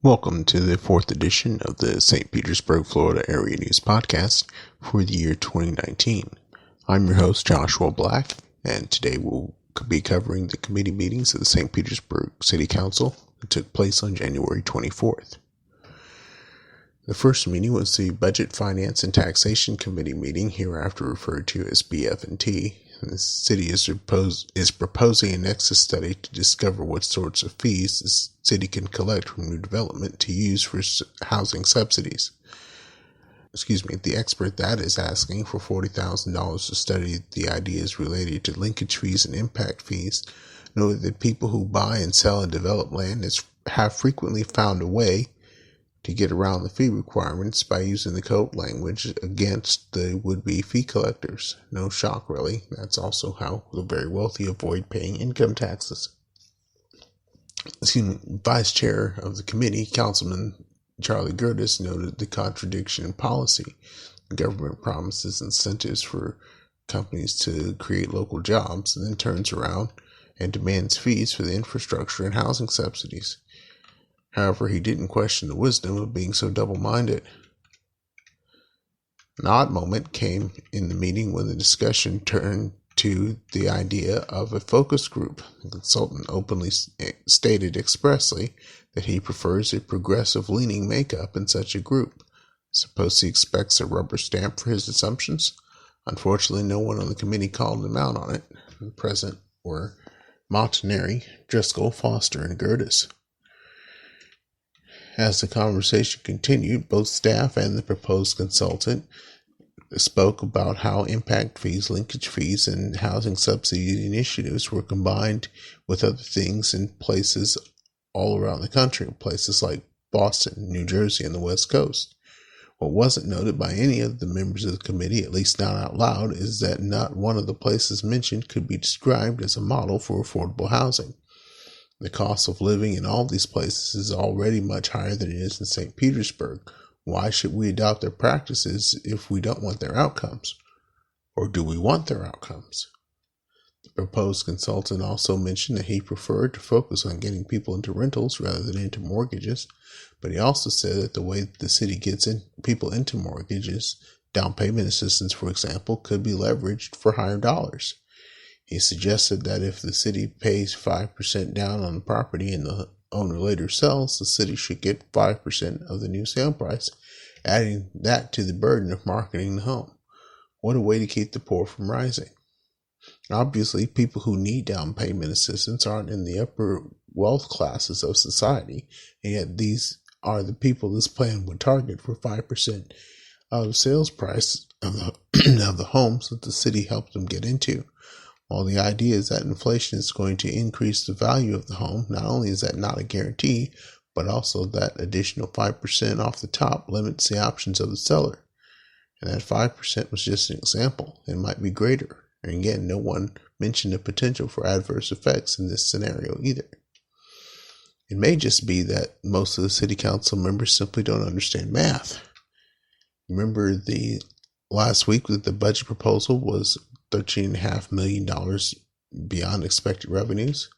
Welcome to the fourth edition of the Saint Petersburg Florida Area News Podcast for the year 2019. I'm your host, Joshua Black, and today we'll be covering the committee meetings of the Saint Petersburg City Council that took place on January 24th. The first meeting was the Budget, Finance, and Taxation Committee meeting, hereafter referred to as BF&T. The city is proposing a nexus study to discover what sorts of fees the city can collect from new development to use for housing subsidies. The expert that is asking for $40,000 to study the ideas related to linkage fees and impact fees noted that people who buy and sell and develop land have frequently found a way to get around the fee requirements by using the code language against the would-be fee collectors. No shock, really. That's also how the very wealthy avoid paying income taxes. Vice Chair of the committee, Councilman Charlie Gertis, noted the contradiction in policy. The government promises incentives for companies to create local jobs and then turns around and demands fees for the infrastructure and housing subsidies. However, he didn't question the wisdom of being so double-minded. An odd moment came in the meeting when the discussion turned to the idea of a focus group. The consultant openly stated expressly that he prefers a progressive-leaning makeup in such a group. Suppose he expects a rubber stamp for his assumptions? Unfortunately, no one on the committee called him out on it. The present were Montanari, Driscoll, Foster, and Gertis. As the conversation continued, both staff and the proposed consultant spoke about how impact fees, linkage fees, and housing subsidy initiatives were combined with other things in places all around the country, places like Boston, New Jersey, and the West Coast. What wasn't noted by any of the members of the committee, at least not out loud, is that not one of the places mentioned could be described as a model for affordable housing. The cost of living in all these places is already much higher than it is in St. Petersburg. Why should we adopt their practices if we don't want their outcomes? Or do we want their outcomes? The proposed consultant also mentioned that he preferred to focus on getting people into rentals rather than into mortgages, but he also said that the way the city gets people into mortgages, down payment assistance, for example, could be leveraged for higher dollars. He suggested that if the city pays 5% down on the property and the owner later sells, the city should get 5% of the new sale price, adding that to the burden of marketing the home. What a way to keep the poor from rising. Obviously, people who need down payment assistance aren't in the upper wealth classes of society, and yet these are the people this plan would target for 5% of the sales price of the homes that the city helped them get into. While the idea is that inflation is going to increase the value of the home, not only is that not a guarantee, but also that additional 5% off the top limits the options of the seller. And that 5% was just an example. It might be greater. And again, no one mentioned the potential for adverse effects in this scenario either. It may just be that most of the city council members simply don't understand math. Remember the last week that the budget proposal was $13.5 million beyond expected revenues.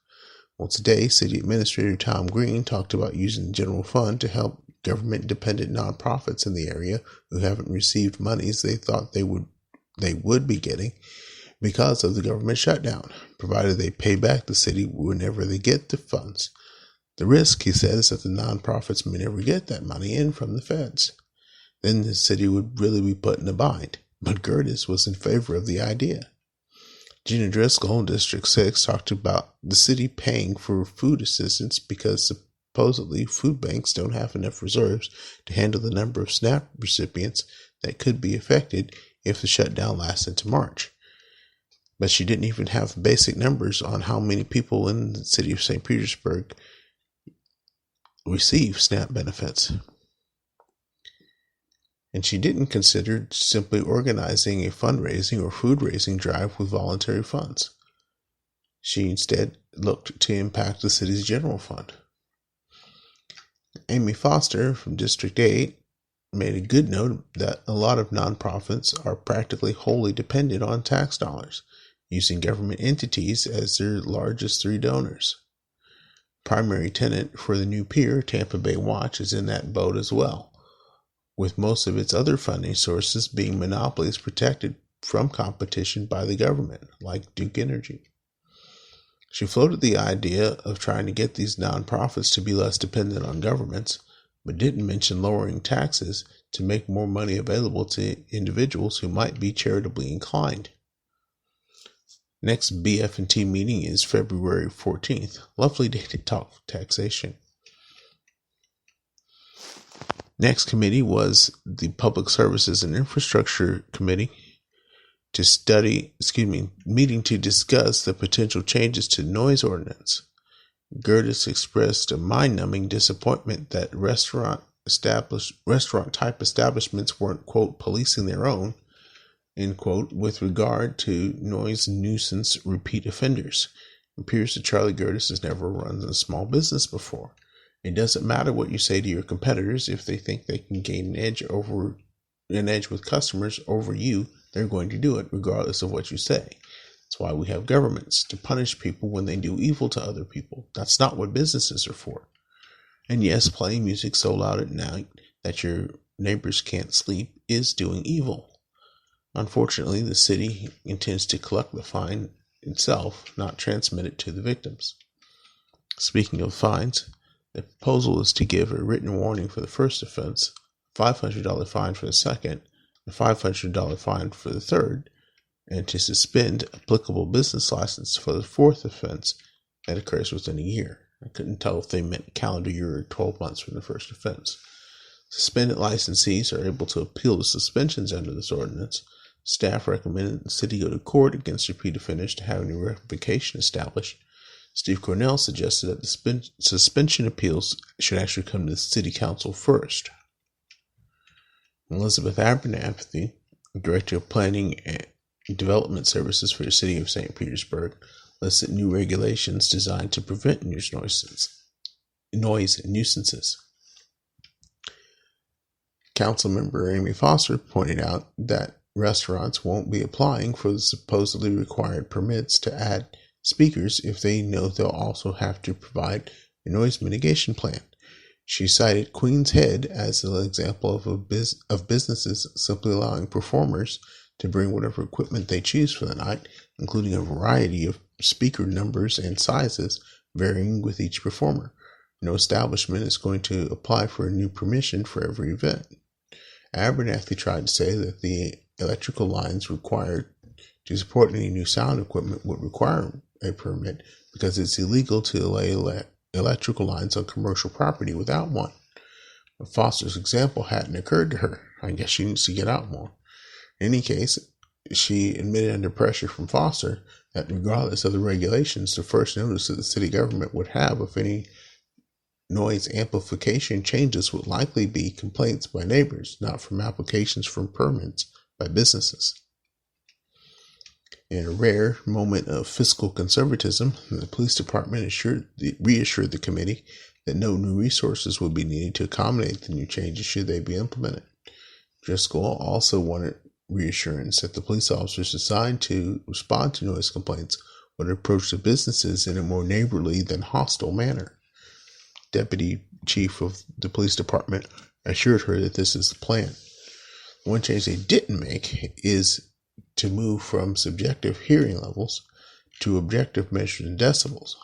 Well, today, City Administrator Tom Green talked about using the general fund to help government-dependent nonprofits in the area who haven't received monies they thought they would be getting because of the government shutdown, provided they pay back the city whenever they get the funds. The risk, he said, is that the nonprofits may never get that money in from the feds. Then the city would really be put in a bind. But Gertis was in favor of the idea. Gina Driscoll in District 6 talked about the city paying for food assistance because supposedly food banks don't have enough reserves to handle the number of SNAP recipients that could be affected if the shutdown lasts into March. But she didn't even have basic numbers on how many people in the city of St. Petersburg receive SNAP benefits. And she didn't consider simply organizing a fundraising or food-raising drive with voluntary funds. She instead looked to impact the city's general fund. Amy Foster from District 8 made a good note that a lot of nonprofits are practically wholly dependent on tax dollars, using government entities as their largest three donors. Primary tenant for the new pier, Tampa Bay Watch, is in that boat as well, with most of its other funding sources being monopolies protected from competition by the government, like Duke Energy. She floated the idea of trying to get these nonprofits to be less dependent on governments, but didn't mention lowering taxes to make more money available to individuals who might be charitably inclined. Next BF&T meeting is February 14th. Lovely day to talk taxation. Next committee was the Public Services and Infrastructure Committee meeting to discuss the potential changes to noise ordinance. Expressed a mind-numbing disappointment that restaurant-type establishments weren't, quote, policing their own, end quote, with regard to noise nuisance repeat offenders. It appears that Charlie Gerdes has never run a small business before. It doesn't matter what you say to your competitors. If they think they can gain an edge with customers over you, they're going to do it regardless of what you say. That's why we have governments, to punish people when they do evil to other people. That's not what businesses are for. And yes, playing music so loud at night that your neighbors can't sleep is doing evil. Unfortunately, the city intends to collect the fine itself, not transmit it to the victims. Speaking of fines, the proposal is to give a written warning for the first offense, $500 fine for the second, a $500 fine for the third, and to suspend applicable business license for the fourth offense that occurs within a year. I couldn't tell if they meant calendar year or 12 months from the first offense. Suspended licensees are able to appeal the suspensions under this ordinance. Staff recommended the city go to court against repeat offenders to have a new rectification established. Steve Cornell suggested that the suspension appeals should actually come to the city council first. Elizabeth Abernathy, Director of Planning and Development Services for the City of Saint Petersburg, listed new regulations designed to prevent noise nuisances. Councilmember Amy Foster pointed out that restaurants won't be applying for the supposedly required permits to add speakers if they know they'll also have to provide a noise mitigation plan. She cited Queen's Head as an example of businesses simply allowing performers to bring whatever equipment they choose for the night, including a variety of speaker numbers and sizes varying with each performer. No establishment is going to apply for a new permission for every event. Abernathy tried to say that the electrical lines required to support any new sound equipment would require a permit because it's illegal to lay electrical lines on commercial property without one. But Foster's example hadn't occurred to her. I guess she needs to get out more. In any case, she admitted under pressure from Foster that regardless of the regulations, the first notice that the city government would have of any noise amplification changes would likely be complaints by neighbors, not from applications for permits by businesses. In a rare moment of fiscal conservatism, the police department reassured the committee that no new resources would be needed to accommodate the new changes should they be implemented. Driscoll also wanted reassurance that the police officers assigned to respond to noise complaints would approach the businesses in a more neighborly than hostile manner. Deputy Chief of the Police Department assured her that this is the plan. One change they didn't make is to move from subjective hearing levels to objective measures in decibels.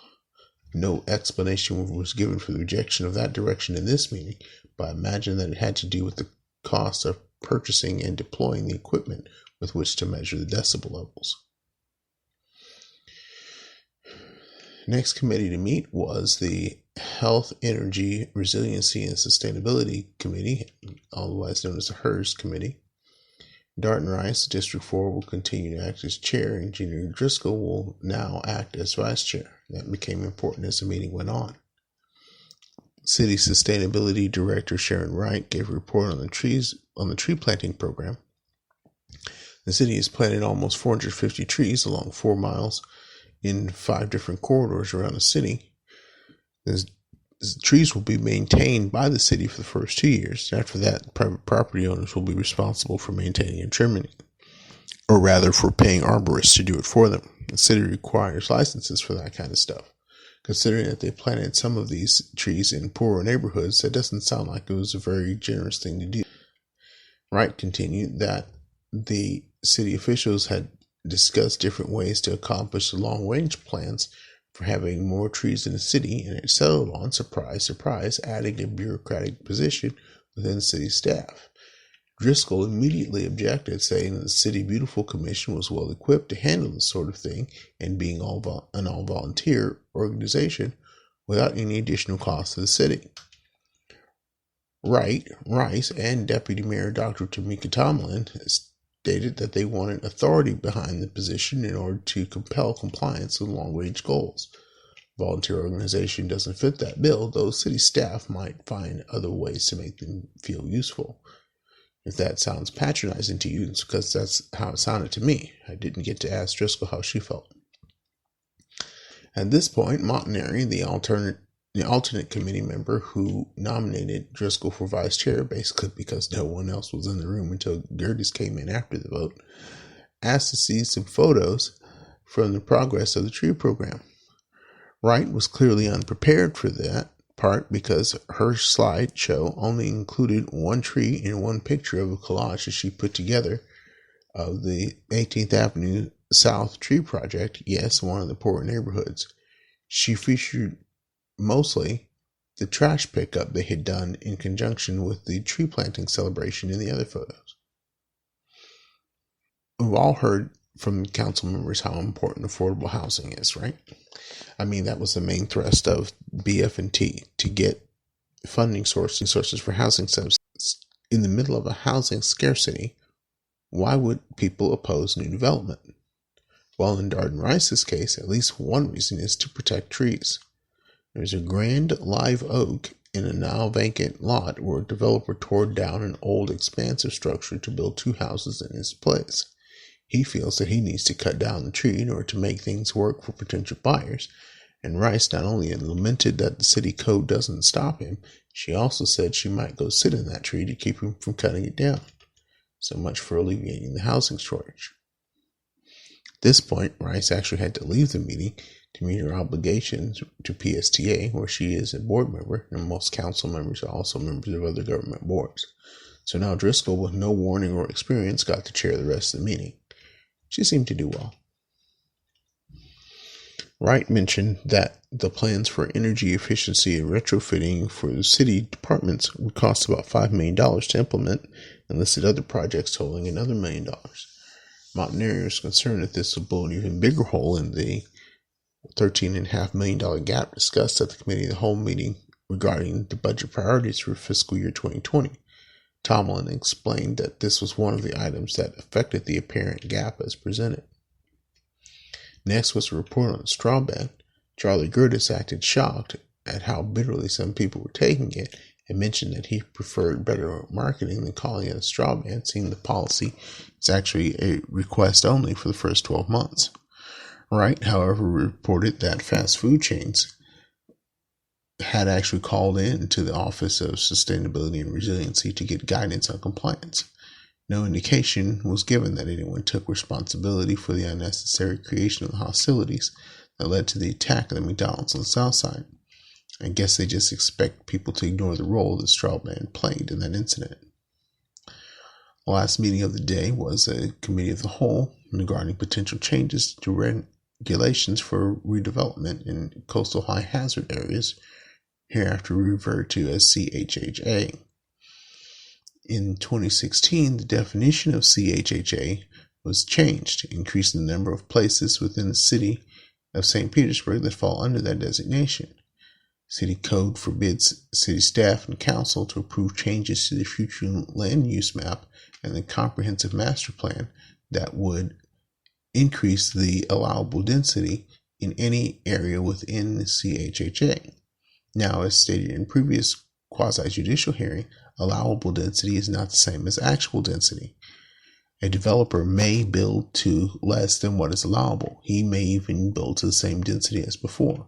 No explanation was given for the rejection of that direction in this meeting, but I imagine that it had to do with the cost of purchasing and deploying the equipment with which to measure the decibel levels. Next committee to meet was the Health, Energy, Resiliency, and Sustainability Committee, otherwise known as the HERS Committee. Darton Rice, District 4, will continue to act as chair, and Engineer Driscoll will now act as vice chair. That became important as the meeting went on. City Sustainability Director Sharon Wright gave a report on the tree planting program. The city has planted almost 450 trees along 4 miles in 5 different corridors around the city. The trees will be maintained by the city for the first 2 years. After that, private property owners will be responsible for maintaining and trimming it, or rather for paying arborists to do it for them. The city requires licenses for that kind of stuff Considering that they planted some of these trees in poorer neighborhoods, that doesn't sound like it was a very generous thing to do. Wright continued that the city officials had discussed different ways to accomplish the long-range plans for having more trees in the city, and it settled on, surprise, surprise, adding a bureaucratic position within city staff. Driscoll immediately objected, saying that the City Beautiful Commission was well equipped to handle this sort of thing, and being an all-volunteer organization without any additional cost to the city. Wright, Rice, and Deputy Mayor Dr. Tamika Tomlin stated that they wanted authority behind the position in order to compel compliance with long-range goals. Volunteer organization doesn't fit that bill, though city staff might find other ways to make them feel useful. If that sounds patronizing to you, it's because that's how it sounded to me. I didn't get to ask Driscoll how she felt. At this point, Montanari, the alternate committee member who nominated Driscoll for vice chair, basically because no one else was in the room until Gerdes came in after the vote, asked to see some photos from the progress of the tree program. Wright was clearly unprepared for that part because her slideshow only included one tree and one picture of a collage that she put together of the 18th Avenue South tree project, yes, one of the poorer neighborhoods. She featured mostly the trash pickup they had done in conjunction with the tree planting celebration in the other photos. We've all heard from council members how important affordable housing is, right? I mean, that was the main thrust of BF&T, to get funding sources for housing subsidies. In the middle of a housing scarcity, why would people oppose new development? Well, in Darden Rice's case, at least one reason is to protect trees. There's a grand live oak in a now vacant lot where a developer tore down an old expansive structure to build two houses in its place. He feels that he needs to cut down the tree in order to make things work for potential buyers, and Rice not only lamented that the city code doesn't stop him, she also said she might go sit in that tree to keep him from cutting it down. So much for alleviating the housing shortage. At this point, Rice actually had to leave the meeting to meet her obligations to PSTA, where she is a board member, and most council members are also members of other government boards. So now Driscoll, with no warning or experience, got to chair the rest of the meeting. She seemed to do well. Wright mentioned that the plans for energy efficiency and retrofitting for the city departments would cost about $5 million to implement, and listed other projects totaling another $1 million. Montanari was concerned that this would blow an even bigger hole in the $13.5 million gap discussed at the committee of the whole meeting regarding the budget priorities for fiscal year 2020. Tomlin explained that this was one of the items that affected the apparent gap as presented. Next was a report on the straw ban. Charlie Gerdes acted shocked at how bitterly some people were taking it and mentioned that he preferred better marketing than calling it a straw ban, seeing the policy is actually a request only for the first 12 months. Wright, however, reported that fast food chains had actually called in to the Office of Sustainability and Resiliency to get guidance on compliance. No indication was given that anyone took responsibility for the unnecessary creation of the hostilities that led to the attack of the McDonald's on the South Side. I guess they just expect people to ignore the role that straw man played in that incident. The last meeting of the day was a committee of the whole regarding potential changes to regulations for redevelopment in coastal high hazard areas, hereafter referred to as CHHA. In 2016, the definition of CHHA was changed, increasing the number of places within the city of Saint Petersburg that fall under that designation. City code forbids city staff and council to approve changes to the future land use map and the comprehensive master plan that would increase the allowable density in any area within the CHHA. Now, as stated in previous quasi-judicial hearing, allowable density is not the same as actual density. A developer may build to less than what is allowable. He may even build to the same density as before.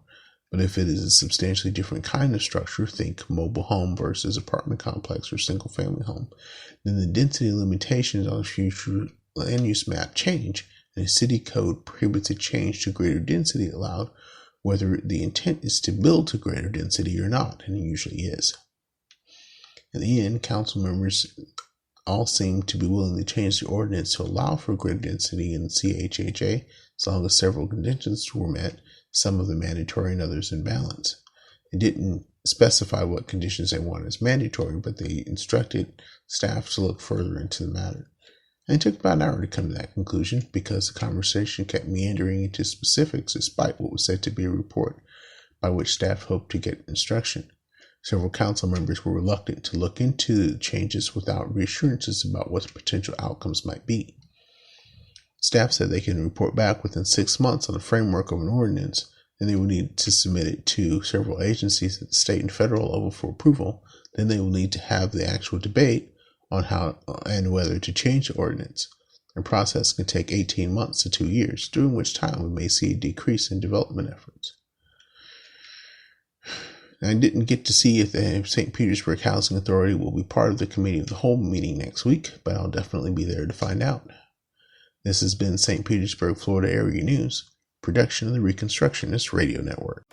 But if it is a substantially different kind of structure, think mobile home versus apartment complex or single family home, then the density limitations on the future land use map change, and the city code prohibits a change to greater density allowed whether the intent is to build to greater density or not, and it usually is. In the end, council members all seem to be willing to change the ordinance to allow for greater density in CHHA as long as several conditions were met, some of them mandatory and others in balance. It didn't specify what conditions they wanted as mandatory, but they instructed staff to look further into the matter. And it took about an hour to come to that conclusion because the conversation kept meandering into specifics despite what was said to be a report by which staff hoped to get instruction. Several council members were reluctant to look into the changes without reassurances about what the potential outcomes might be. Staff said they can report back within 6 months on the framework of an ordinance, and they will need to submit it to several agencies at the state and federal level for approval. Then they will need to have the actual debate on how and whether to change the ordinance. The process can take 18 months to 2 years, during which time we may see a decrease in development efforts. I didn't get to see if the St. Petersburg Housing Authority will be part of the Committee of the Whole meeting next week, but I'll definitely be there to find out. This has been St. Petersburg Florida Area News, production of the Reconstructionist Radio Network.